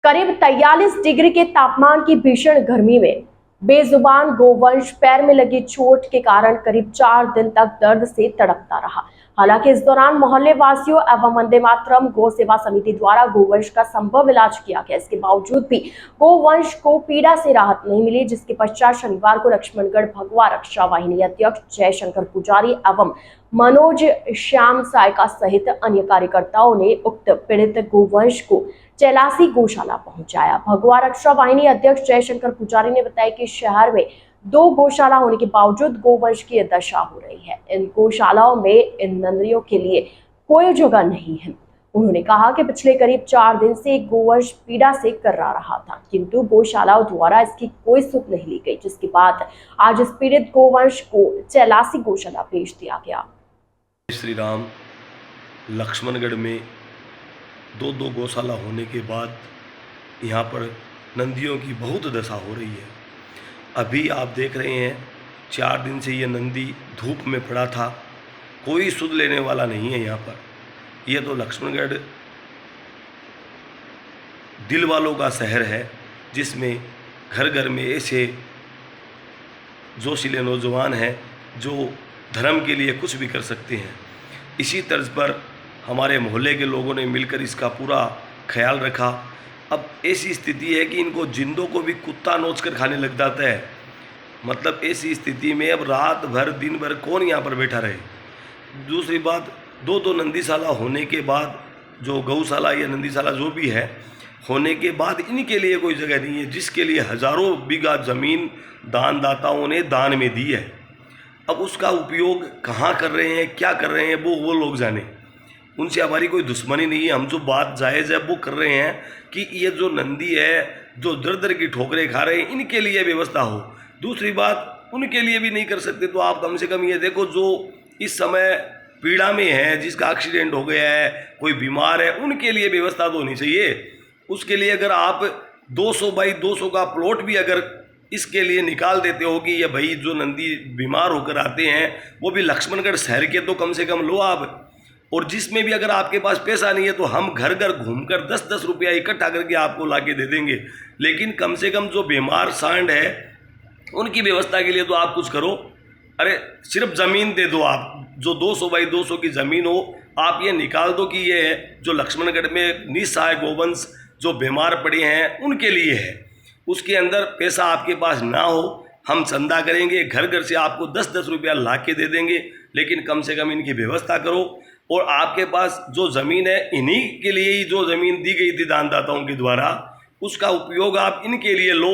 करीब 43 डिग्री के तापमान की भीषण गर्मी में बेजुबान गोवंश पैर में लगी चोट के कारण करीब 4 दिन तक दर्द से तड़पता रहा। हालांकि इस दौरान मोहल्ले वासियों एवं वंदे मातरम गौ सेवा समिति द्वारा गोवंश का संभव इलाज किया गया। इसके बावजूद भी गोवंश को पीड़ा से राहत नहीं मिली, जिसके पश्चात शनिवार को लक्ष्मणगढ़ भगवा रक्षा वाहिनी अध्यक्ष जयशंकर पुजारी एवं मनोज श्याम सायका सहित अन्य कार्यकर्ताओं ने उक्त पीड़ित गोवंश को चैलासी गौशाला पहुंचाया। भगवा रक्षा वाहिनी अध्यक्ष जयशंकर पुजारी ने बताया कि शहर में 2 गौशाला होने के बावजूद गोवंश की दशा हो रही है। इन गौशालाओं में इन नंदियों के लिए कोई जगह नहीं है। उन्होंने कहा कि पिछले करीब 4 दिन से गोवंश पीड़ा से कर्रा रहा था, किंतु गौशालाओं द्वारा इसकी कोई सुध नहीं ली गई, जिसके बाद आज इस पीड़ित गोवंश को चैलासी गौशाला भेज दिया गया। श्री राम लक्ष्मणगढ़ में 2 गौशाला होने के बाद यहाँ पर नंदियों की बहुत दशा हो रही है। अभी आप देख रहे हैं 4 दिन से ये नंदी धूप में पड़ा था, कोई सुध लेने वाला नहीं है यहाँ पर। ये तो लक्ष्मणगढ़ दिल वालों का शहर है, जिसमें घर घर में ऐसे जोशीले नौजवान हैं जो धर्म के लिए कुछ भी कर सकते हैं। इसी तर्ज पर हमारे मोहल्ले के लोगों ने मिलकर इसका पूरा ख्याल रखा। अब ऐसी स्थिति है कि इनको जिंदों को भी कुत्ता नोच कर खाने लग जाता है। मतलब ऐसी स्थिति में अब रात भर दिन भर कौन यहाँ पर बैठा रहे। दूसरी बात, 2 नंदीशाला होने के बाद, जो गौशाला या नंदीशाला जो भी है होने के बाद, इनके लिए कोई जगह नहीं है, जिसके लिए हज़ारों बीघा ज़मीन दानदाताओं ने दान में दी है। अब उसका उपयोग कहाँ कर रहे हैं, क्या कर रहे हैं, वो लोग जाने। उनसे हमारी कोई दुश्मनी नहीं है। हम जो बात जायज़ है वो कर रहे हैं कि ये जो नंदी है, जो दर दर की ठोकरें खा रहे हैं, इनके लिए व्यवस्था हो। दूसरी बात, उनके लिए भी नहीं कर सकते तो आप कम से कम ये देखो, जो इस समय पीड़ा में है, जिसका एक्सीडेंट हो गया है, कोई बीमार है, उनके लिए व्यवस्था तो होनी चाहिए। उसके लिए अगर आप 200 बाई 200 का प्लॉट भी अगर इसके लिए निकाल देते हो कि ये भाई जो नंदी बीमार होकर आते हैं वो भी लक्ष्मणगढ़ शहर के, तो कम से कम लो आप। और जिसमें भी अगर आपके पास पैसा नहीं है तो हम घर घर घूमकर 10-10 रुपया इकट्ठा करके आपको लाके दे देंगे। लेकिन कम से कम जो बीमार सांड है उनकी व्यवस्था के लिए तो आप कुछ करो। अरे सिर्फ ज़मीन दे दो आप, जो 200 बाई 200 की ज़मीन हो, आप ये निकाल दो कि ये जो लक्ष्मणगढ़ में निसहाय गोवंश जो बीमार पड़े हैं उनके लिए है। उसके अंदर पैसा आपके पास ना हो, हम चंदा करेंगे, घर घर से आपको 10-10 रुपया ला के दे देंगे, लेकिन कम से कम इनकी व्यवस्था करो। और आपके पास जो ज़मीन है, इन्हीं के लिए ही जो ज़मीन दी गई थी दानदाताओं के द्वारा, उसका उपयोग आप इनके लिए लो।